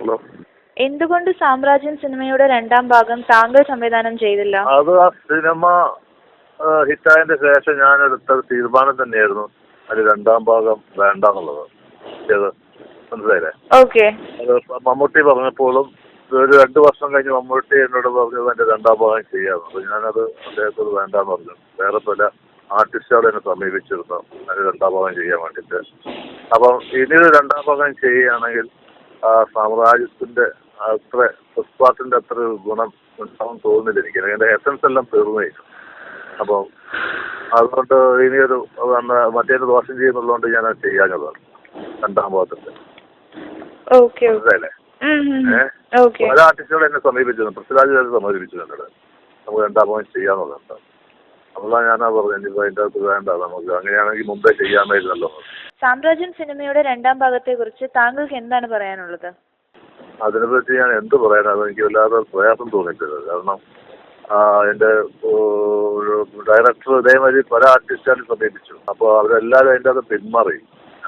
Hello. എന്തുകൊണ്ട് സാമ്രാജ്യം സിനിമയുടെ രണ്ടാം ഭാഗം താങ്കൾ സംവിധാനം ചെയ്തില്ല? അത് ആ സിനിമ ഹിറ്റായതിന്റെ ശേഷം ഞാൻ എടുത്ത തീരുമാനം തന്നെയായിരുന്നു അത് രണ്ടാം ഭാഗം വേണ്ടെന്നുള്ളത്. മനസ്സിലായില്ലേ? ഓക്കെ. അത് മമ്മൂട്ടി പറഞ്ഞപ്പോഴും ഒരു 2 വർഷം കഴിഞ്ഞ് മമ്മൂട്ടി എന്നോട് പറഞ്ഞത് എന്റെ രണ്ടാം ഭാഗം ചെയ്യാമെന്ന്. അപ്പൊ ഞാനത് അദ്ദേഹത്തോട് വേണ്ടാന്ന് പറഞ്ഞു. വേറെ പല ആർട്ടിസ്റ്റുകൾ എന്നെ സമീപിച്ചിരുന്നു അതിന് രണ്ടാം ഭാഗം ചെയ്യാൻ വേണ്ടിയിട്ട്. അപ്പം ഇനിയൊരു രണ്ടാം ഭാഗം ചെയ്യുകയാണെങ്കിൽ സാമ്രാജ്യത്തിന്റെ അത്ര പുഷ്പാത്തിന്റെ അത്ര ഒരു ഗുണം ഉണ്ടാവും തോന്നുന്നില്ല എനിക്ക്. അതിന്റെ എസൻസ് എല്ലാം തീർന്നേ. അപ്പം അതുകൊണ്ട് ഇനിയൊരു മറ്റേത് ദോഷം ചെയ്യുന്നുള്ളതുകൊണ്ട് ഞാൻ അത് ചെയ്യാഞ്ഞതാണ് രണ്ടാം ഭാഗത്തിന്റെ. മനസ്സിലായില്ലേ? പല ആർട്ടിസ്റ്റുകൾ എന്നെ സമീപിച്ചിരുന്നു. പൃഥ്വിരാജ് സമീപിച്ചിട്ടുണ്ട് നമുക്ക് രണ്ടാം ഭാഗം ചെയ്യാന്നുള്ളത്. അപ്പോഴാണ് ഞാനാ പറഞ്ഞു ഇനിയിപ്പോ അതിൻ്റെ അകത്ത് വേണ്ട, നമുക്ക് അങ്ങനെയാണെങ്കിൽ മുമ്പേ ചെയ്യാമായിരുന്നല്ലോ. സാമ്രാജ്യം സിനിമയുടെ രണ്ടാം ഭാഗത്തെ കുറിച്ച് താങ്കൾക്ക് എന്താണ് പറയാനുള്ളത്? അതിനെപ്പറ്റി ഞാൻ എന്ത് പറയാനാണ്, എനിക്ക് വല്ലാതെ പ്രയാസം തോന്നിയിട്ടില്ല. കാരണം എന്റെ ഡയറക്ടർ ഇതേമാതിരി പല ആർട്ടിസ്റ്റുകാരും സമീപിച്ചു. അപ്പോൾ അവരെല്ലാവരും അതിൻ്റെ അകത്ത് പിന്മാറി.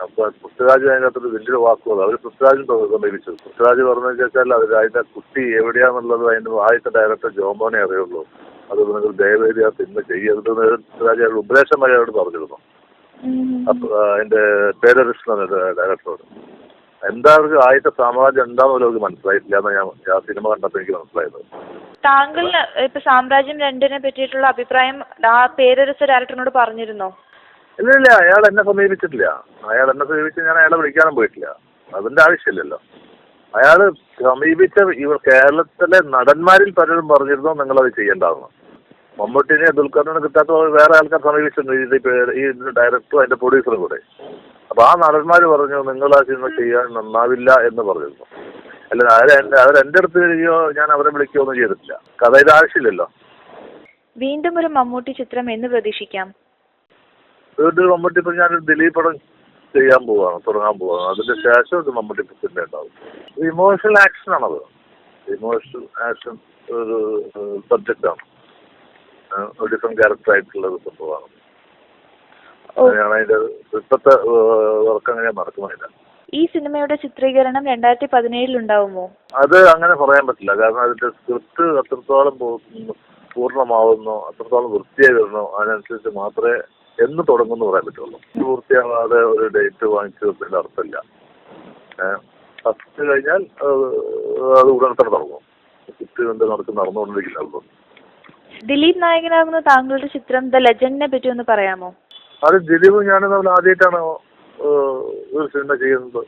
അപ്പൊ പൃഥ്വിരാജ് അതിനകത്തൊരു വലിയൊരു വാക്കുള്ളത് അവർ പൃഥ്വിരാജും സമീപിച്ചു. പൃഥ്വിരാജ് പറഞ്ഞതെന്ന് വെച്ചാൽ അതിന്റെ കുട്ടി എവിടെയാന്നുള്ളത് അതിന്റെ ആദ്യത്തെ ഡയറക്ടർ ജോമോനെ അറിയുള്ളൂ. അത് നിങ്ങൾ ദയവേദി ആ സിനിമ ചെയ്യരുതെന്ന് പൃഥ്വിരാജ് ഉപദേശം അയാളോട് പറഞ്ഞിരുന്നു. അപ്പൊ അതിന്റെ പേരകൃഷ്ണൻ ഡയറക്ടറോട്. എന്തായാലും ആദ്യത്തെ സാമ്രാജ്യം എന്താണെന്ന് അവർക്ക് മനസ്സിലായിട്ടില്ല എന്ന് ഞാൻ ആ സിനിമ കണ്ടപ്പോൾ എനിക്ക് മനസ്സിലായത്. താങ്കൾ ഇപ്പൊ സാമ്രാജ്യം 2 പറ്റിയിട്ടുള്ള അഭിപ്രായം ആ പേരരസ ഡയറക്ടറിനോട് പറഞ്ഞിരുന്നോ? ഇല്ല, അയാൾ എന്നെ സമീപിച്ചിട്ടില്ല. അയാൾ എന്നെ സമീപിച്ച് ഞാൻ അയാളെ വിളിക്കാനും പോയിട്ടില്ല. അതിന്റെ ആവശ്യമില്ലല്ലോ. അയാള് സമീപിച്ച കേരളത്തിലെ നടന്മാരിൽ പലരും പറഞ്ഞിരുന്നു നിങ്ങളത് ചെയ്യേണ്ടതെന്ന്. മമ്മൂട്ടിനെ ദുൽഖറിനെ കിട്ടാത്ത വേറെ ആൾക്കാർ സമീപിച്ചിട്ടുണ്ട്, ഈ ഡയറക്ടറും അതിന്റെ പ്രൊഡ്യൂസറും കൂടെ. അപ്പൊ ആ നടന്മാർ പറഞ്ഞു നിങ്ങൾ ആ സിനിമ ചെയ്യാൻ നന്നാവില്ല എന്ന് പറഞ്ഞിരുന്നു. അല്ല അവരെന്റെ അടുത്ത് വരികയോ ഞാൻ അവരെ വിളിക്കുകയോ ഒന്നും ചെയ്തിട്ടില്ല. കഥയുടെ ആവശ്യമില്ലല്ലോ. വീണ്ടും ഒരു മമ്മൂട്ടി ചിത്രം എന്ന് പ്രതീക്ഷിക്കാം? വീണ്ടും മമ്മൂട്ടി ഇപ്പൊ ഞാൻ ദിലീപ് പടം ചെയ്യാൻ പോവാണ്, തുടങ്ങാൻ പോവാണ്. അതിന്റെ ശേഷം ഒരു മമ്മൂട്ടി സിനിമ ഉണ്ടാവും. ഇമോഷണൽ ആക്ഷൻ ആണത്. ഇമോഷണൽ ആക്ഷൻ ഒരു സബ്ജക്റ്റാണ്. ഒരു ഡിഫറെന്റ് ക്യാരക്ടർ ആയിട്ടുള്ള ഒരു സംഭവമാണ്. അങ്ങനെയാണ് അതിന്റെ ഇപ്പത്തെ വർക്ക് അങ്ങനെ നടക്കുന്നില്ല. ഈ സിനിമയുടെ ചിത്രീകരണം 2017 ഉണ്ടാവുമോ? അത് അങ്ങനെ പറയാൻ പറ്റില്ല. കാരണം അതിന്റെ സ്ക്രിപ്റ്റ് അത്രത്തോളം പൂർണ്ണമാവുന്നോ അത്രത്തോളം വൃത്തിയായി വരുന്നോ അതിനനുസരിച്ച് മാത്രമേ എന്ന് തുടങ്ങുമെന്ന് പറയാൻ പറ്റുള്ളൂ. പൂർത്തിയാവാതെ ഒരു ഡേറ്റ് വാങ്ങിച്ചു വെച്ചതിന്റെ അർത്ഥമില്ല. ഫസ്റ്റ് കഴിഞ്ഞാൽ അത് ഉടനെ തന്നെ തുടങ്ങും. സ്ക്രിപ്റ്റ് നടന്നുകൊണ്ടിരിക്കുന്നല്ലോ. ദിലീപ് നായകനാകുന്ന താങ്കളുടെ ചിത്രം ദ ലെജൻഡിനെ പറ്റി ഒന്ന് പറയാമോ? അത് ദിലീപ് ഞാനും നമ്മൾ ആദ്യമായിട്ടാണ് ഒരു സിനിമ ചെയ്യുന്നത്.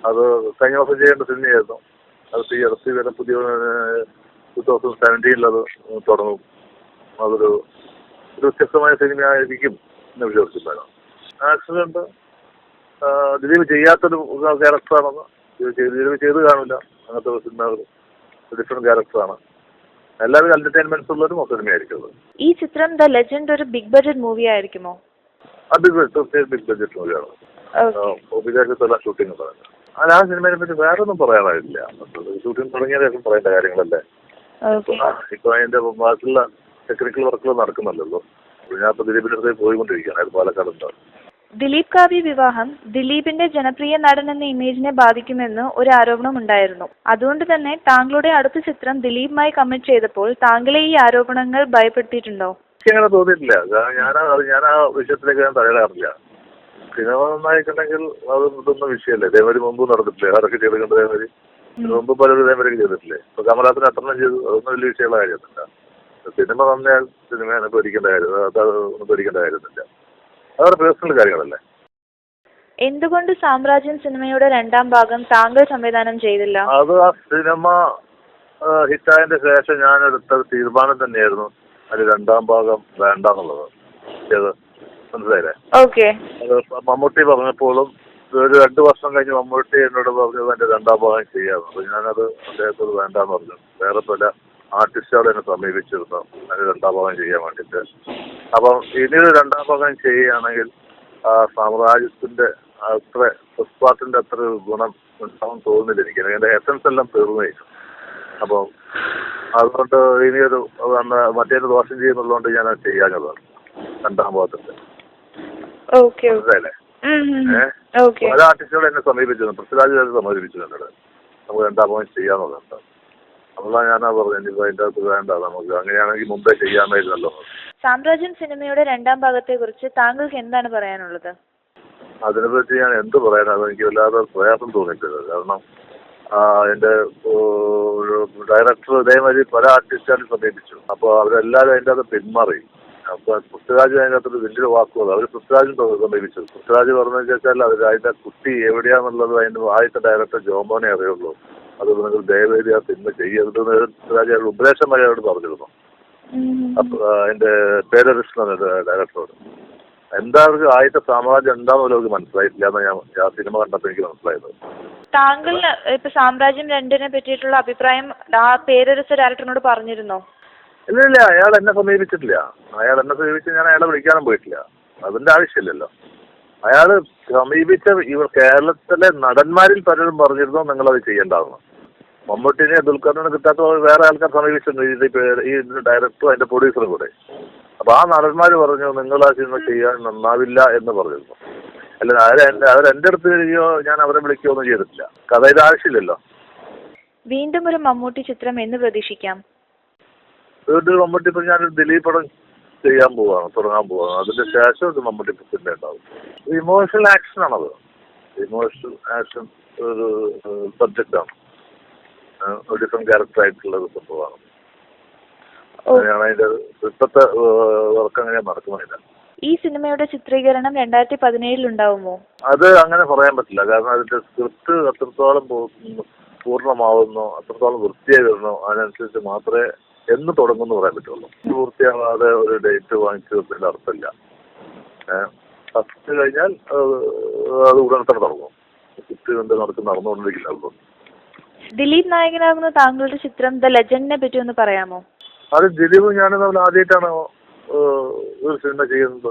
അത് കഴിഞ്ഞ ദിവസം ചെയ്യേണ്ട സിനിമയായിരുന്നു. അത് ഈ അടുത്ത് വരെ പുതിയ 2017 അത് തുടങ്ങും. അതൊരു വ്യത്യസ്തമായ സിനിമയായിരിക്കും എന്ന് വിശ്വസിക്കുന്നു. ആക്സിഡന്റ് ദിലീപ് ചെയ്യാത്തൊരു ക്യാരക്ടറാണെന്ന് ദിലീപ് ചെയ്ത് കാണില്ല. അങ്ങനത്തെ ഒരു സിനിമ ഡിഫറെന്റ് ക്യാരക്ടറാണ്. എല്ലാവരും എന്റർടൈൻമെന്റ്സ് ഉള്ളൊരു സിനിമയായിരിക്കും. ഈ ചിത്രം ദ ലെജൻഡ് ഒരു ബിഗ് ബഡ്ജറ്റ് മൂവി ആയിരിക്കുമോ? തീർച്ചയായും ബിഗ് ബഡ്ജറ്റ് മൂവിയാണ്. വിദേശത്തുള്ള ഷൂട്ടിംഗ് പറയുന്നത്. ആ സിനിമയെ പറ്റി വേറെ ഒന്നും പറയാനായില്ല. ഷൂട്ടിംഗ് തുടങ്ങിയ ശേഷം പറയേണ്ട കാര്യങ്ങളല്ലേ. ഇപ്പൊ അതിന്റെ ബാക്കിയുള്ള ടെക്നിക്കൽ വർക്കുകൾ നടക്കുന്നില്ലല്ലോ. ഞാൻ ഇപ്പൊ ദിലീപിന്റെ അടുത്ത് പോയിക്കൊണ്ടിരിക്കുകയാണ്. അത് പാലക്കാട് ഉണ്ടാവും. ദിലീപ് കാവ്യ വിവാഹം ദിലീപിന്റെ ജനപ്രിയ നടൻ എന്ന ഇമേജിനെ ബാധിക്കുമെന്ന് ഒരു ആരോപണം ഉണ്ടായിരുന്നു. അതുകൊണ്ട് തന്നെ താങ്കളുടെ അടുത്ത ചിത്രം ദിലീപുമായി കമ്മിറ്റ് ചെയ്തപ്പോൾ താങ്കളെ ഈ ആരോപണങ്ങൾ ഭയപ്പെടുത്തിയിട്ടുണ്ടോ? എനിക്ക് അങ്ങനെ തോന്നിയിട്ടില്ല. ഞാൻ ആ വിഷയത്തിലേക്ക് ഞാൻ തയ്യാറാറില്ല. സിനിമ നന്നായിട്ടുണ്ടെങ്കിൽ അത് ഇതൊന്നും വിഷയമല്ലേ. ഇതേമാതിരി മുമ്പ് നടന്നിട്ടില്ലേ? ആരൊക്കെ ചെയ്തിട്ടുണ്ട് ഇതേമാതിരി? മുമ്പ് പലരും ഇതേമാതിരി ചെയ്തിട്ടില്ലേ? ഇപ്പൊ കമലഹാസൻ എത്ര ചെയ്തു? അതൊന്നും വലിയ വിഷയമുള്ള കാര്യമൊന്നുമില്ല. സിനിമ നന്നായാൽ സിനിമ പേടിക്കേണ്ട കാര്യമൊന്നുമില്ല. അതൊരു പേഴ്സണൽ കാര്യങ്ങളല്ലേ. എന്തുകൊണ്ട് സാമ്രാജ്യം സിനിമയുടെ രണ്ടാം ഭാഗം താങ്കൾ സംവിധാനം ചെയ്തില്ല? അത് ആ സിനിമ ഹിറ്റായതിന്റെ ശേഷം ഞാൻ എടുത്ത തീരുമാനം തന്നെയായിരുന്നു അത് രണ്ടാം ഭാഗം വേണ്ടെന്നുള്ളത്. മനസ്സിലായില്ലേ? അത് മമ്മൂട്ടി പറഞ്ഞപ്പോഴും ഒരു 2 വർഷം കഴിഞ്ഞ് മമ്മൂട്ടി എന്നോട് പറഞ്ഞത് എന്റെ രണ്ടാം ഭാഗം ചെയ്യാമെന്ന്. അപ്പൊ ഞാനത് അദ്ദേഹത്തോട് വേണ്ടാന്ന് പറഞ്ഞു. വേറെ പല ആർട്ടിസ്റ്റുകൾ എന്നെ സമീപിച്ചിരുന്നു അതിന് രണ്ടാം ഭാഗം ചെയ്യാൻ വേണ്ടിയിട്ട്. അപ്പം ഇനിയൊരു രണ്ടാം ഭാഗം ചെയ്യുകയാണെങ്കിൽ സാമ്രാജ്യത്തിന്റെ അത്ര പുഷ്പാത്തിന്റെ അത്ര ഒരു ഗുണം ഉണ്ടാവും തോന്നുന്നില്ല എനിക്ക്. അതിന്റെ എസൻസ് എല്ലാം തീർന്നേ. അപ്പം അതുകൊണ്ട് ഇനിയൊരു മറ്റേത് ദോഷം ചെയ്യുന്നുള്ളതുകൊണ്ട് ഞാൻ ചെയ്യാഞ്ഞതാണ് രണ്ടാം ഭാഗത്തിന്റെ. മനസ്സിലായില്ലേ? ഓക്കെ. പല ആർട്ടിസ്റ്റുകൾ എന്നെ സമീപിച്ചിരുന്നു. പൃഥ്വിരാജ് സമീപിച്ചു എന്നോട് നമുക്ക് രണ്ടാം ഭാഗം ചെയ്യാന്നുള്ളത്. അപ്പോഴാണ് ഞാനാ പറഞ്ഞത് ഇനിയിപ്പോൾ അതിൻ്റെ അകത്ത് വേണ്ട, നമുക്ക് അങ്ങനെയാണെങ്കിൽ മുമ്പേ ചെയ്യാമായിരുന്നല്ലോ. സാമ്രാജ്യം സിനിമയുടെ രണ്ടാം ഭാഗത്തെ കുറിച്ച് താങ്കൾക്ക് എന്താണ് പറയാനുള്ളത്? അതിനെപ്പറ്റി ഞാൻ എന്ത് പറയാനാണ്, എനിക്ക് വല്ലാതെ പ്രയാസം തോന്നിയിട്ടില്ല. കാരണം എൻ്റെ ഡയറക്ടർ ഇതേമാതിരി പല ആർട്ടിസ്റ്റുകാരും സമീപിച്ചു. അപ്പോൾ അവരെല്ലാവരും അതിൻ്റെ അകത്ത് പിന്മാറി. അപ്പോൾ പൃഥ്വിരാജ് അതിനകത്തൊരു വലിയൊരു വാക്കുകൾ അവർ പൃഥ്വിരാജും സമീപിച്ചു. പൃഥ്വിരാജ് പറഞ്ഞതെന്ന് വെച്ചാൽ അതിൻ്റെ കുട്ടി എവിടെയാണെന്നുള്ളത് അതിൻ്റെ ആദ്യത്തെ ഡയറക്ടർ ജോമോനെ അറിയുള്ളൂ. അത് നിങ്ങൾ ദയവേദി ആ സിനിമ ചെയ്യരുതെന്ന് പൃഥ്വിരാജ് ഉപദേശം വരെ അവരോട് പറഞ്ഞിരുന്നു. അപ്പോൾ എൻ്റെ പേരകൃഷ്ണൻ ഡയറക്ടറോട് എന്തായാലും ആദ്യത്തെ സാമ്രാജ്യം എന്താണെന്ന് അവർക്ക് മനസ്സിലായിട്ടില്ല എന്ന് ഞാൻ ആ സിനിമ കണ്ടപ്പോൾ എനിക്ക് മനസ്സിലായത്. താങ്കൾ ഇപ്പൊ സാമ്രാജ്യം 2 പറ്റിയിട്ടുള്ള അഭിപ്രായം ആ പേരരസ ഡയറക്ടറിനോട് പറഞ്ഞിരുന്നോ? ഇല്ല, അയാൾ എന്നെ സമീപിച്ചിട്ടില്ല. അയാൾ എന്നെ സമീപിച്ച് ഞാൻ അയാളെ വിളിക്കാനും പോയിട്ടില്ല. അതിന്റെ ആവശ്യമില്ലല്ലോ. അയാൾ സമീപിച്ച ഇവർ കേരളത്തിലെ നടന്മാരിൽ പലരും പറഞ്ഞിരുന്നു നിങ്ങളത് ചെയ്യേണ്ടതെന്ന്. മമ്മൂട്ടിനെ ദുൽഖറിനെ കിട്ടാത്ത വേറെ ആൾക്കാർ സമീപിച്ചിട്ടുണ്ട്, ഈ ഡയറക്ടറും അതിന്റെ പ്രൊഡ്യൂസറും കൂടെ. അപ്പൊ ആ നടന്മാർ പറഞ്ഞു നിങ്ങൾ ആ സിനിമ ചെയ്യാൻ നന്നാവില്ല എന്ന് പറഞ്ഞിരുന്നു. അല്ല അവരെന്റെ അടുത്ത് വരികയോ ഞാൻ അവരെ വിളിക്കുകയോ ഒന്നും ചെയ്തിട്ടില്ല. കഥയുടെ ആവശ്യമില്ലല്ലോ. വീണ്ടും ഒരു മമ്മൂട്ടി ചിത്രം എന്ന് പ്രതീക്ഷിക്കാം? വീണ്ടും മമ്മൂട്ടി ഇപ്പൊ ഞാൻ ദിലീപ് പടം ചെയ്യാൻ പോവാണ്, തുടങ്ങാൻ പോവാണ്. അതിന്റെ ശേഷം ഒരു മമ്മൂട്ടി പിന്നെ ഉണ്ടാവും. ഇമോഷണൽ ആക്ഷൻ ആണത്. ഇമോഷണൽ ആക്ഷൻ ഒരു സബ്ജക്റ്റാണ്, ഒരു ഡിഫറെന്റ് ക്യാരക്ടർ ആയിട്ടുള്ള ഒരു സംഭവമാണ്. അങ്ങനെയാണ് അതിന്റെ ഇപ്പത്തെ വർക്ക് അങ്ങനെ നടക്കുന്നില്ല. ഈ സിനിമയുടെ ചിത്രീകരണം 2017 ഉണ്ടാവുമോ? അത് അങ്ങനെ പറയാൻ പറ്റില്ല. കാരണം അതിന്റെ സ്ക്രിപ്റ്റ് അത്രത്തോളം പൂർണ്ണമാവുന്നോ അത്രത്തോളം വൃത്തിയായി വരുന്നോ അതിനനുസരിച്ച് മാത്രമേ എന്ന് തുടങ്ങുമെന്ന് പറയാൻ പറ്റുള്ളൂ. പൂർത്തിയാവാതെ ഒരു ഡേറ്റ് വാങ്ങിച്ചു വെക്കുന്നതിന്റെ അർത്ഥമില്ല. ഫസ്റ്റ് കഴിഞ്ഞാൽ അത് ഉടനെ തന്നെ തുടങ്ങും. സ്ക്രിപ്റ്റ് കൊണ്ട് നടന്നുകൊണ്ടിരിക്കില്ലല്ലോ. ദിലീപ് നായകനാകുന്ന താങ്കളുടെ ചിത്രം ദ ലെജൻഡിനെ പറ്റി ഒന്ന് പറയാമോ? അത് ദിലീപ് ഞാനും നമ്മൾ ആദ്യമായിട്ടാണ് ഒരു സിനിമ ചെയ്യുന്നത്.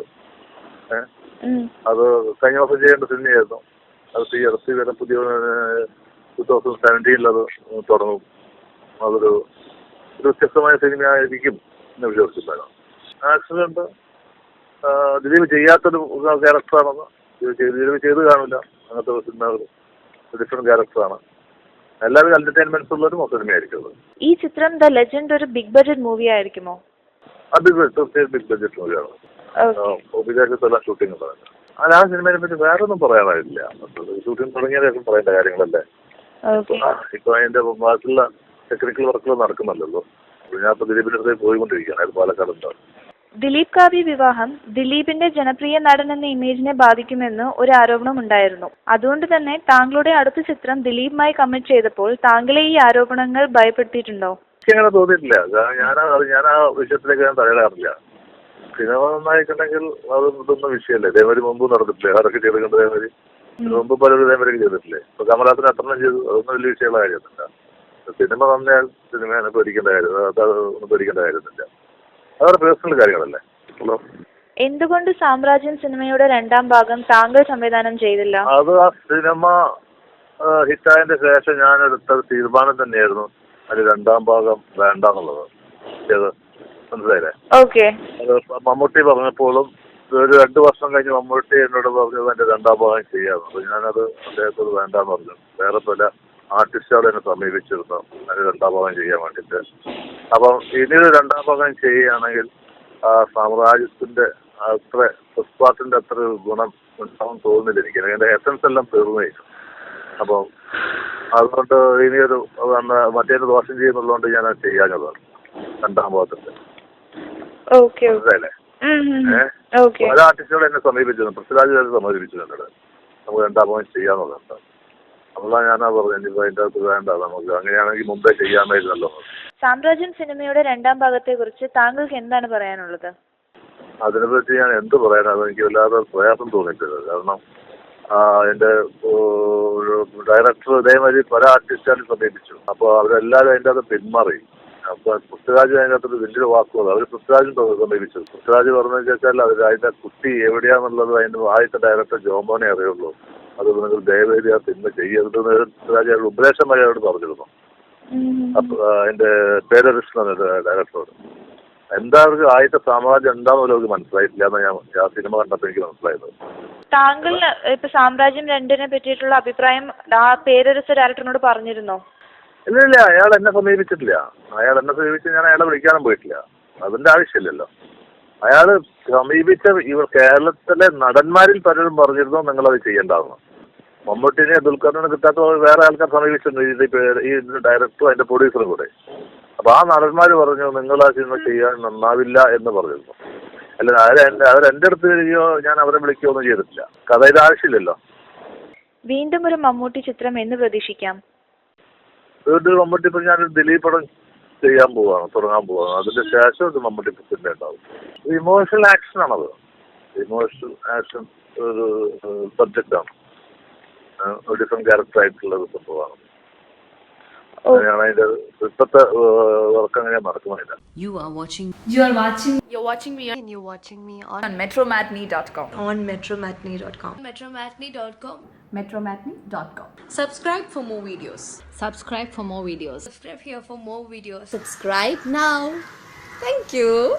അത് കഴിഞ്ഞ വർഷം ചെയ്യേണ്ട സിനിമയായിരുന്നു. അത് ഈ അടുത്ത് വരെ പുതിയ 2017 അത് തുടങ്ങും. അതൊരു വ്യത്യസ്തമായ സിനിമയായിരിക്കും എന്ന് വിശ്വസിച്ചിട്ടുണ്ടായിരുന്നു. ആക്സിഡന്റ് ദിലീപ് ചെയ്യാത്തൊരു ക്യാരക്ടറാണെന്ന് ദിലീപ് ചെയ്ത് കാണില്ല. അങ്ങനത്തെ സിനിമകൾ ഡിഫറെന്റ് ക്യാരക്ടറാണ്. എല്ലാവരും എന്റർടൈൻമെന്റ്സ് ഉള്ളൊരു സിനിമയായിരിക്കും. ഈ ചിത്രം ദ ലെജൻഡ് ഒരു ബിഗ് ബഡ്ജറ്റ് മൂവി ആയിരിക്കുമോ? അത് തീർച്ചയായും ബിഗ് ബഡ്ജറ്റ് മൂവിയാണ്. വിദേശത്തുള്ള ഷൂട്ടിംഗ് പറയുന്നത്. ആ സിനിമയെ പറ്റി വേറെ ഒന്നും പറയാനായില്ല. ഷൂട്ടിംഗ് തുടങ്ങിയതിനു പറയേണ്ട കാര്യങ്ങളല്ലേ. ഇപ്പൊ അതിന്റെ ബാക്കിയുള്ള ടെക്നിക്കൽ വർക്കുകൾ നടക്കുന്നല്ലോ. ഞാൻ ഇപ്പൊ ദിലീപിന്റെ അടുത്തേക്ക് പോയിക്കൊണ്ടിരിക്കുകയാണ്. അത് പാലക്കാട് ഉണ്ടാവും. ദിലീപ് കാവ്യ വിവാഹം ദിലീപിന്റെ ജനപ്രിയ നടൻ എന്ന ഇമേജിനെ ബാധിക്കുമെന്ന് ഒരു ആരോപണം ഉണ്ടായിരുന്നു. അതുകൊണ്ട് തന്നെ താങ്കളുടെ അടുത്ത ചിത്രം ദിലീപുമായി കമ്മിറ്റ് ചെയ്തപ്പോൾ താങ്കളെ ഈ ആരോപണങ്ങൾ ഭയപ്പെടുത്തിയിട്ടുണ്ടോ? എനിക്കങ്ങനെ തോന്നിയിട്ടില്ല. ഞാൻ ആ വിഷയത്തിലേക്ക് ഞാൻ തയ്യാറാറില്ല. സിനിമ നന്നായിട്ടുണ്ടെങ്കിൽ അത് ഇതൊന്നും വിഷയമല്ലേ. ഇതേമാതിരി മുമ്പ് നടന്നിട്ടില്ലേ? ആരൊക്കെ ചെയ്തിട്ടുണ്ട് ഇതേമാതിരി? മുമ്പ് പലരും ഇതേമാതിരി ചെയ്തിട്ടില്ലേ? ഇപ്പൊ കമലഹാസൻ അത്രണ്ണം ചെയ്തു. അതൊന്നും വലിയ വിഷയമുള്ള കാര്യമൊന്നുമില്ല. സിനിമ നന്നായാൽ സിനിമ പേടിക്കേണ്ട കാര്യമൊന്നുമില്ല. അതൊരു പേഴ്സണൽ കാര്യങ്ങളല്ലേ. എന്തുകൊണ്ട് സാമ്രാജ്യം സിനിമയുടെ രണ്ടാം ഭാഗം താങ്കൾ സംവിധാനം ചെയ്തില്ല? അത് ആ സിനിമ ഹിറ്റായതിന്റെ ശേഷം ഞാൻ എടുത്ത തീരുമാനം തന്നെയായിരുന്നു അത് രണ്ടാം ഭാഗം വേണ്ടെന്നുള്ളത്. മനസ്സിലായില്ലേ? ഓക്കെ. മമ്മൂട്ടി പറഞ്ഞപ്പോഴും ഒരു 2 വർഷം കഴിഞ്ഞ് മമ്മൂട്ടി എന്നോട് പറഞ്ഞത് എന്റെ രണ്ടാം ഭാഗം ചെയ്യാമെന്ന്. ഞാനത് അദ്ദേഹത്തോട് വേണ്ടാന്ന് പറഞ്ഞു. വേറെ പല ആർട്ടിസ്റ്റുകൾ എന്നെ സമീപിച്ചിരുന്നു അതിന് രണ്ടാം ഭാഗം ചെയ്യാൻ വേണ്ടിയിട്ട്. അപ്പം ഇനിയൊരു രണ്ടാം ഭാഗം ചെയ്യുകയാണെങ്കിൽ ആ സാമ്രാജ്യത്തിന്റെ അത്ര പുഷ്പാത്തിന്റെ അത്ര ഗുണം ഉണ്ടാവും തോന്നുന്നില്ല എനിക്ക്. അതിന്റെ എസൻസ് എല്ലാം തീർന്നേക്കും. അപ്പം അതുകൊണ്ട് ഇനിയൊരു മറ്റേ ദോഷം ചെയ്യുന്നുള്ളതുകൊണ്ട് ഞാൻ അത് ചെയ്യാഞ്ഞതാണ് രണ്ടാം ഭാഗത്തിന്റെ. മനസ്സിലായില്ലേ? പല ആർട്ടിസ്റ്റുകൾ എന്നെ സമീപിച്ചിരുന്നു. പൃഥ്വിരാജ് സമീപിച്ചു എന്നോട് നമുക്ക് രണ്ടാം ഭാഗം ചെയ്യാന്നുള്ളത്. അപ്പോഴാണ് ഞാനാ പറഞ്ഞത് ഇനിയിപ്പോൾ അതിൻ്റെ അകത്ത് വേണ്ട, നമുക്ക് അങ്ങനെയാണെങ്കിൽ മുമ്പേ ചെയ്യാമായിരുന്നല്ലോ. സാമ്രാജ്യം സിനിമയുടെ രണ്ടാം ഭാഗത്തെ കുറിച്ച് താങ്കൾക്ക് എന്താണ് പറയാനുള്ളത്? അതിനെപ്പറ്റി ഞാൻ എന്ത് പറയാനാണ്, എനിക്ക് വല്ലാതെ പ്രയാസം തോന്നിയിട്ടില്ല. കാരണം എൻ്റെ ഡയറക്ടർ ഇതേമാതിരി പല ആർട്ടിസ്റ്റുകാരും സമീപിച്ചു. അപ്പോൾ അവരെല്ലാവരും അതിൻ്റെ അകത്ത് പിന്മാറി. അപ്പൊ പൃഥ്വിരാജ് അതിനകത്തൊരു വലിയൊരു വാക്കുകൾ അവർ പൃഥ്വിരാജും സമീപിച്ചു. പൃഥ്വിരാജ് പറഞ്ഞതെന്ന് വെച്ചാൽ അതിന്റെ കുട്ടി എവിടെയാണെന്നുള്ളത് അതിന്റെ ആദ്യത്തെ ഡയറക്ടർ ജോമോനെ അറിയുള്ളൂ. അത് നിങ്ങൾ ദയവേദി ആ സിനിമ ചെയ്യരുതെന്ന് പൃഥ്വിരാജ് ഉപദേശം വരെ അവരോട് പറഞ്ഞിരുന്നു. അപ്പൊ അതിന്റെ പേരകൃഷ്ണൻ ഡയറക്ടറോട് എന്തായാലും ആദ്യത്തെ സാമ്രാജ്യം എന്താണെന്ന് അവർക്ക് മനസ്സിലായിട്ടില്ല എന്ന് ഞാൻ ആ സിനിമ കണ്ടപ്പോൾ എനിക്ക് മനസ്സിലായത്. താങ്കൾ ഇപ്പൊ സാമ്രാജ്യം 2 പറ്റിയിട്ടുള്ള അഭിപ്രായം ആ പേരരസ ഡയറക്ടറിനോട് പറഞ്ഞിരുന്നോ? ഇല്ല, അയാൾ എന്നെ സമീപിച്ചിട്ടില്ല. അയാൾ എന്നെ സമീപിച്ച് ഞാൻ അയാളെ വിളിക്കാനും പോയിട്ടില്ല. അതിന്റെ ആവശ്യമില്ലല്ലോ. അയാൾ സമീപിച്ച കേരളത്തിലെ നടന്മാരിൽ പലരും പറഞ്ഞിരുന്നു നിങ്ങളത് ചെയ്യേണ്ടതെന്ന്. മമ്മൂട്ടിനെ ദുൽഖറിനെ കിട്ടാത്ത വേറെ ആൾക്കാർ സമീപിച്ചിട്ടുണ്ട്, ഈ ഡയറക്ടറും അതിന്റെ പ്രൊഡ്യൂസറും കൂടെ. അപ്പൊ ആ നടന്മാർ പറഞ്ഞു നിങ്ങൾ ആ സിനിമ ചെയ്യാൻ നന്നാവില്ല എന്ന് പറഞ്ഞിരുന്നു. അല്ല അവരെന്റെ അടുത്ത് വരികയോ ഞാൻ അവരെ വിളിക്കുകയോ ഒന്നും ചെയ്തിട്ടില്ല. കഥയുടെ ആവശ്യമില്ലല്ലോ. വീണ്ടും ഒരു മമ്മൂട്ടി ചിത്രം എന്ന് പ്രതീക്ഷിക്കാം? വീണ്ടും മമ്മൂട്ടി ഇപ്പൊ ഞാനൊരു ദിലീപ് പടം ചെയ്യാൻ തുടങ്ങാൻ പോവാണ്. അതിന്റെ ശേഷം ഒരു മമ്മൂട്ടി സിനിമ ഉണ്ടാവും. ഇമോഷണൽ ആക്ഷൻ ആണത്. ഇമോഷണൽ ആക്ഷൻ ഒരു സബ്ജക്റ്റാണ്. ഒരു ഡിഫറെന്റ് ക്യാരക്ടർ ആയിട്ടുള്ള ഒരു സംഭവമാണ്. അങ്ങനെയാണ് അതിന്റെ ഇപ്പത്തെ വർക്ക് അങ്ങനെ നടക്കുന്നില്ല. You're watching me and you're watching me on metromatney.com. on metromatney.com. metromatney.com. Subscribe for more videos. Subscribe for more videos. Subscribe here for more videos. Subscribe now. Thank you.